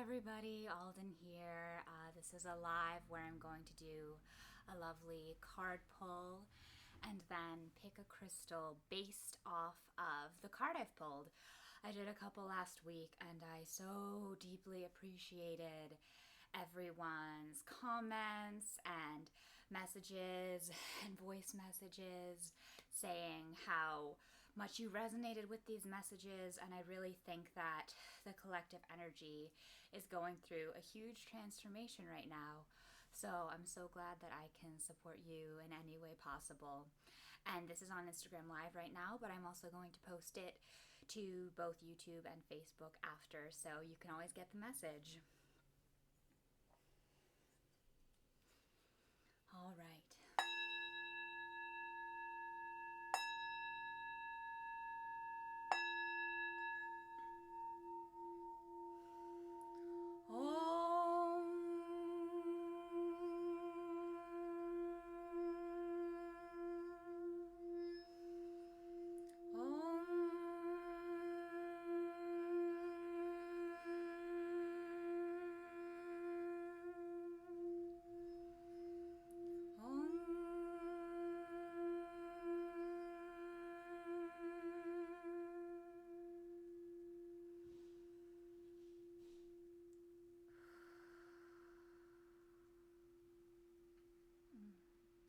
everybody, Alden here. This is a live where I'm going to do a lovely card pull and then pick a crystal based off of the card I've pulled. I did a couple last week and I so deeply appreciated everyone's comments and messages and voice messages saying how much you resonated with these messages, and I really think that the collective energy is going through a huge transformation right now. So I'm so glad that I can support you in any way possible. And this is on Instagram Live right now, but I'm also going to post it to both YouTube and Facebook after, so you can always get the message. All right.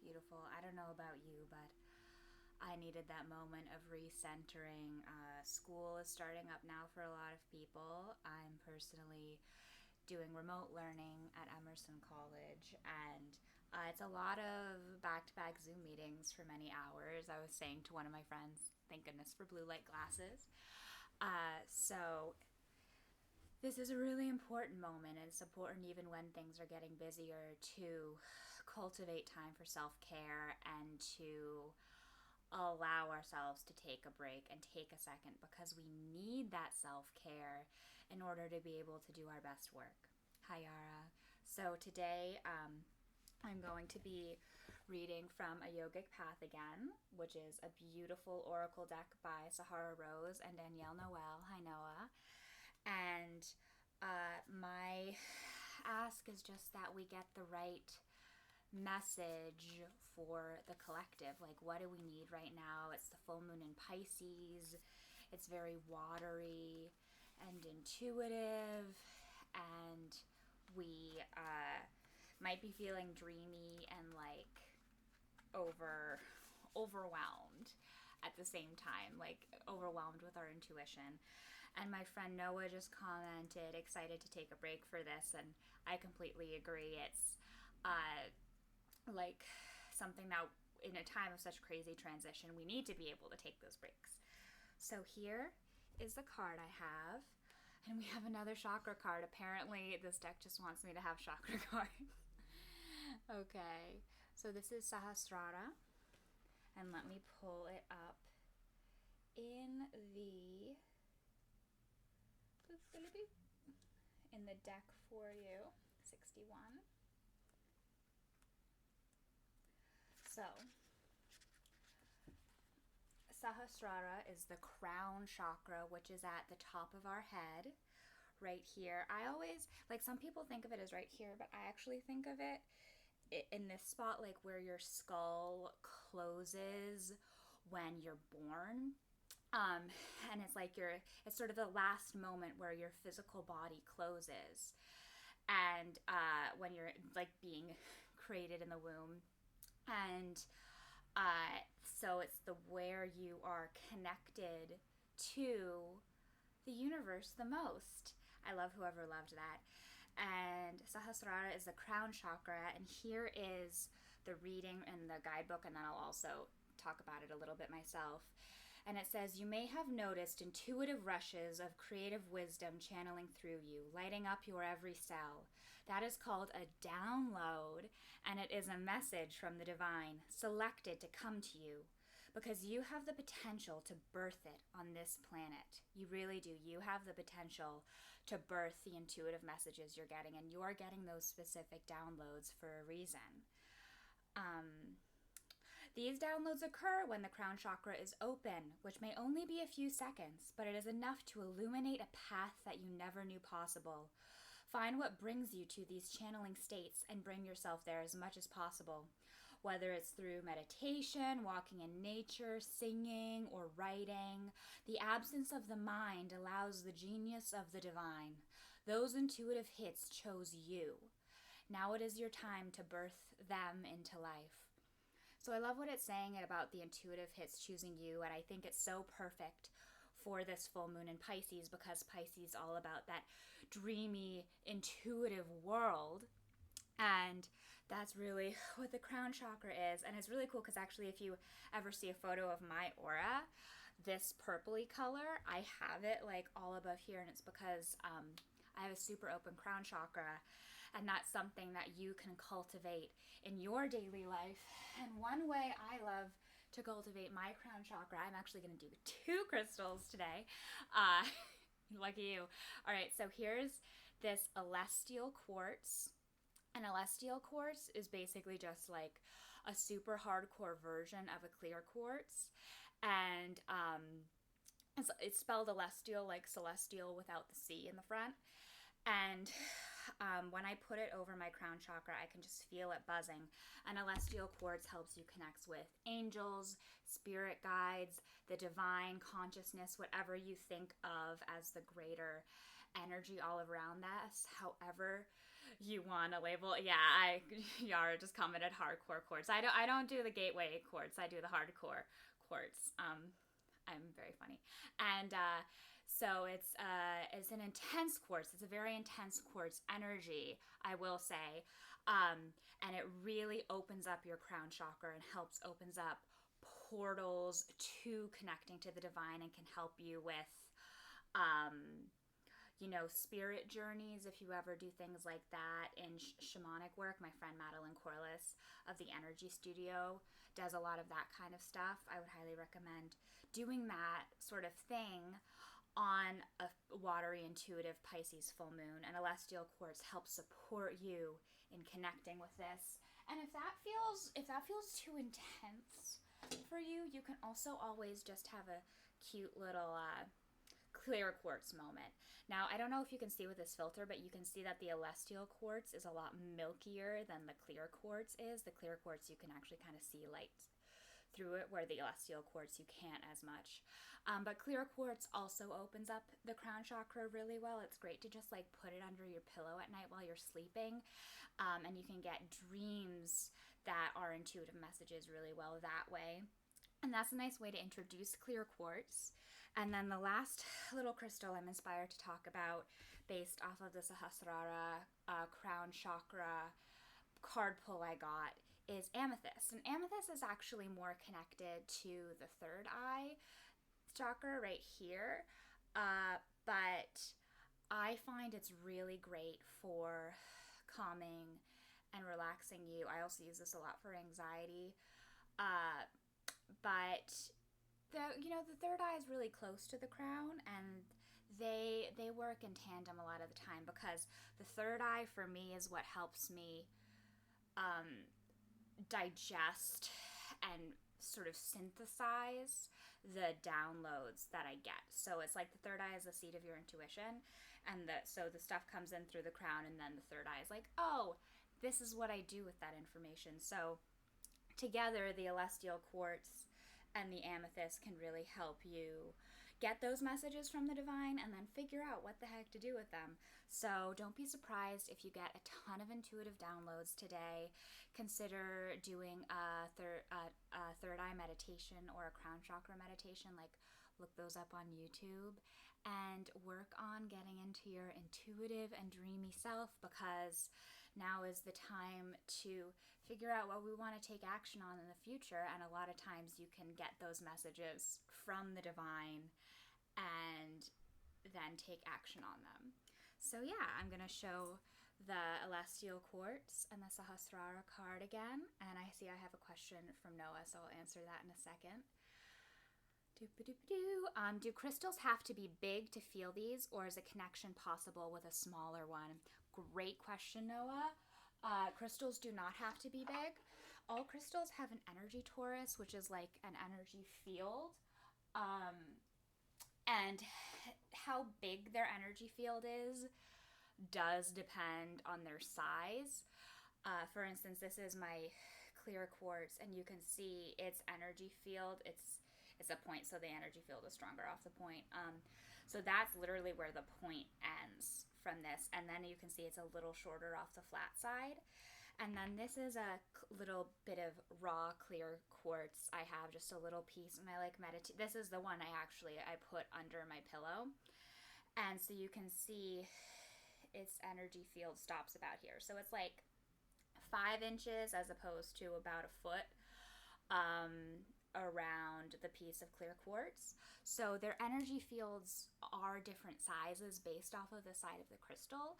Beautiful. I don't know about you, but I needed that moment of recentering. School is starting up now for a lot of people. I'm personally doing remote learning at Emerson College, and it's a lot of back-to-back Zoom meetings for many hours. I was saying to one of my friends, thank goodness for blue light glasses. So this is a really important moment, and it's important even when things are getting busier to cultivate time for self-care and to allow ourselves to take a break and take a second, because we need that self-care in order to be able to do our best work. Hi, Yara. So today I'm going to be reading from A Yogic Path again, which is a beautiful oracle deck by Sahara Rose and Danielle Noel. Hi, Noah. And my ask is just that we get the right message for the collective. Like, what do we need right now? It's the full moon in Pisces. It's very watery and intuitive, and we might be feeling dreamy and like overwhelmed at the same time, like overwhelmed with our intuition. And my friend Noah just commented, excited to take a break for this, and I completely agree. It's like something that in a time of such crazy transition, we need to be able to take those breaks. So here is the card I have, and we have another chakra card. Apparently this deck just wants me to have chakra cards. Okay, so this is Sahasrara, and let me pull it up in the deck for you. 61. So Sahasrara is the crown chakra, which is at the top of our head, right here. I always, like, some people think of it as right here, but I actually think of it in this spot, like where your skull closes when you're born. And it's like it's sort of the last moment where your physical body closes. And when you're like being created in the womb. And so it's the where you are connected to the universe the most. I love whoever loved that. And Sahasrara is the crown chakra, and here is the reading in the guidebook, and then I'll also talk about it a little bit myself. And it says, you may have noticed intuitive rushes of creative wisdom channeling through you, lighting up your every cell. That is called a download, and it is a message from the divine, selected to come to you, because you have the potential to birth it on this planet. You really do. You have the potential to birth the intuitive messages you're getting, and you're getting those specific downloads for a reason. These downloads occur when the crown chakra is open, which may only be a few seconds, but it is enough to illuminate a path that you never knew possible. Find what brings you to these channeling states and bring yourself there as much as possible. Whether it's through meditation, walking in nature, singing, or writing, the absence of the mind allows the genius of the divine. Those intuitive hits chose you. Now it is your time to birth them into life. So I love what it's saying about the intuitive hits choosing you, and I think it's so perfect for this full moon in Pisces, because Pisces is all about that dreamy, intuitive world. And that's really what the crown chakra is. And it's really cool because actually, if you ever see a photo of my aura, this purpley color, I have it like all above here, and it's because I have a super open crown chakra, and that's something that you can cultivate in your daily life. And one way I love to cultivate my crown chakra, I'm actually going to do 2 crystals today. Lucky you. All right, so here's this Elestial quartz. An Elestial quartz is basically just like a super hardcore version of a clear quartz. And it's spelled Elestial, like celestial without the C in the front. And when I put it over my crown chakra, I can just feel it buzzing. An Elestial quartz helps you connect with angels, spirit guides, the divine consciousness, whatever you think of as the greater energy all around us, however you want to label. Yeah, Yara just commented hardcore quartz. I don't do the gateway quartz. I do the hardcore quartz. I'm very funny. And so it's an intense quartz. It's a very intense quartz energy, I will say. And it really opens up your crown chakra and opens up portals to connecting to the divine, and can help you with, spirit journeys, if you ever do things like that in shamanic work. My friend Madeline Corliss of the Energy Studio does a lot of that kind of stuff. I would highly recommend doing that sort of thing on a watery, intuitive Pisces full moon. And Elestial quartz helps support you in connecting with this. And if that feels too intense for you, you can also always just have a cute little clear quartz moment. Now, I don't know if you can see with this filter, but you can see that the Elestial quartz is a lot milkier than the clear quartz is. The clear quartz, you can actually kind of see light through it, where the Elestial quartz, you can't as much. But clear quartz also opens up the crown chakra really well. It's great to just like put it under your pillow at night while you're sleeping. And you can get dreams that are intuitive messages really well that way. And that's a nice way to introduce clear quartz. And then the last little crystal I'm inspired to talk about, based off of the Sahasrara crown chakra card pull I got, is Amethyst. And Amethyst is actually more connected to the third eye chakra right here. But I find it's really great for calming and relaxing you. I also use this a lot for anxiety. But the third eye is really close to the crown, and they work in tandem a lot of the time, because the third eye for me is what helps me digest and sort of synthesize the downloads that I get. So it's like the third eye is the seat of your intuition, and so the stuff comes in through the crown, and then the third eye is like, oh, this is what I do with that information. So together, the Elestial quartz and the amethyst can really help you get those messages from the divine, and then figure out what the heck to do with them. So don't be surprised if you get a ton of intuitive downloads today. Consider doing a third eye meditation or a crown chakra meditation. Like, look those up on YouTube, and work on getting into your intuitive and dreamy self, because now is the time to figure out what we want to take action on in the future. And a lot of times you can get those messages from the divine and then take action on them. So yeah, I'm going to show the Elestial quartz and the Sahasrara card again. And I see I have a question from Noah, so I'll answer that in a second. Do crystals have to be big to feel these, or is a connection possible with a smaller one? Great question, Noah. Crystals do not have to be big. All crystals have an energy torus, which is like an energy field. And how big their energy field is does depend on their size. For instance, this is my clear quartz, and you can see its energy field. It's a point, so the energy field is stronger off the point. So that's literally where the point ends from this, and then you can see it's a little shorter off the flat side. And then this is a little bit of raw clear quartz. I have just a little piece, and I like meditate. This is the one I put under my pillow, and so you can see its energy field stops about here. So it's like 5 inches as opposed to about a foot around the piece of clear quartz. So their energy fields are different sizes based off of the side of the crystal.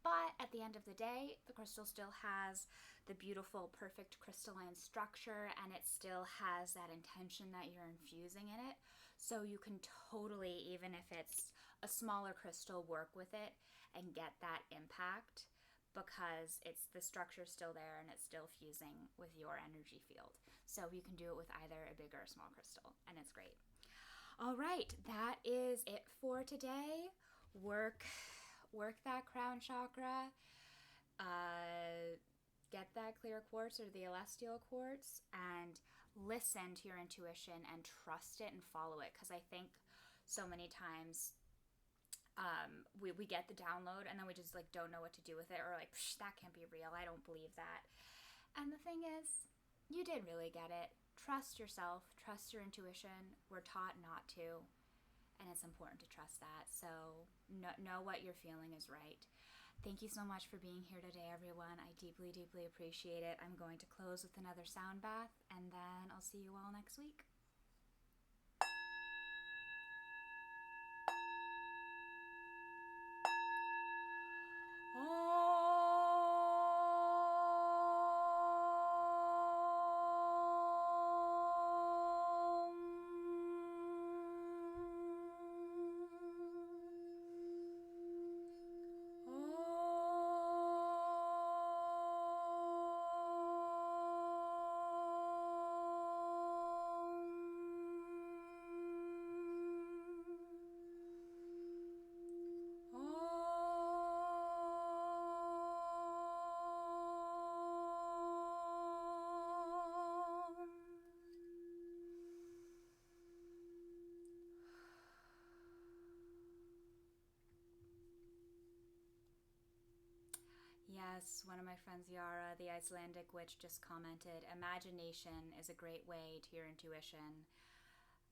But at the end of the day, the crystal still has the beautiful, perfect crystalline structure, and it still has that intention that you're infusing in it. So you can totally, even if it's a smaller crystal, work with it and get that impact, because it's the structure still there and it's still fusing with your energy field. So you can do it with either a big or a small crystal, and it's great. All right, that is it for today. Work that crown chakra, get that clear quartz or the Elestial quartz, and listen to your intuition and trust it and follow it. Because I think so many times we get the download and then we just like don't know what to do with it, or like, that can't be real, I don't believe that. And the thing is, you did really get it. Trust yourself, trust your intuition. We're taught not to, and it's important to trust that. So know what you're feeling is right. Thank you so much for being here today, everyone. I deeply, deeply appreciate it. I'm going to close with another sound bath, and then I'll see you all next week. Yes, one of my friends, Yara, the Icelandic witch, just commented, imagination is a great way to your intuition.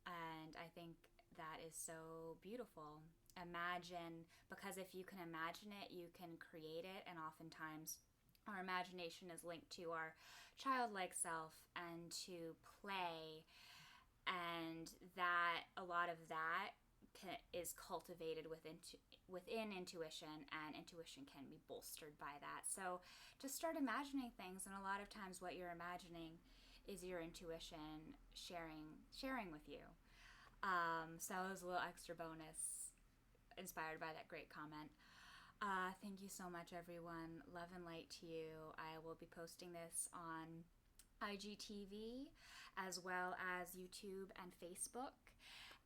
And I think that is so beautiful. Imagine, because if you can imagine it, you can create it. And oftentimes our imagination is linked to our childlike self and to play. And that, a lot of that is cultivated within intuition, and intuition can be bolstered by that. So just start imagining things, and a lot of times what you're imagining is your intuition sharing with you. So it was a little extra bonus inspired by that great comment. Thank you so much, everyone. Love and light to you. I will be posting this on IGTV as well as YouTube and Facebook.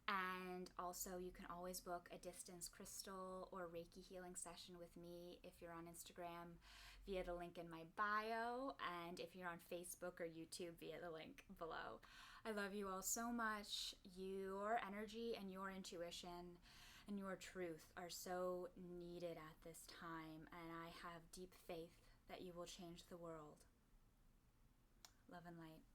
And also, you can always book a distance crystal or Reiki healing session with me if you're on Instagram via the link in my bio, and if you're on Facebook or YouTube via the link below. I love you all so much. Your energy and your intuition and your truth are so needed at this time, and I have deep faith that you will change the world. Love and light.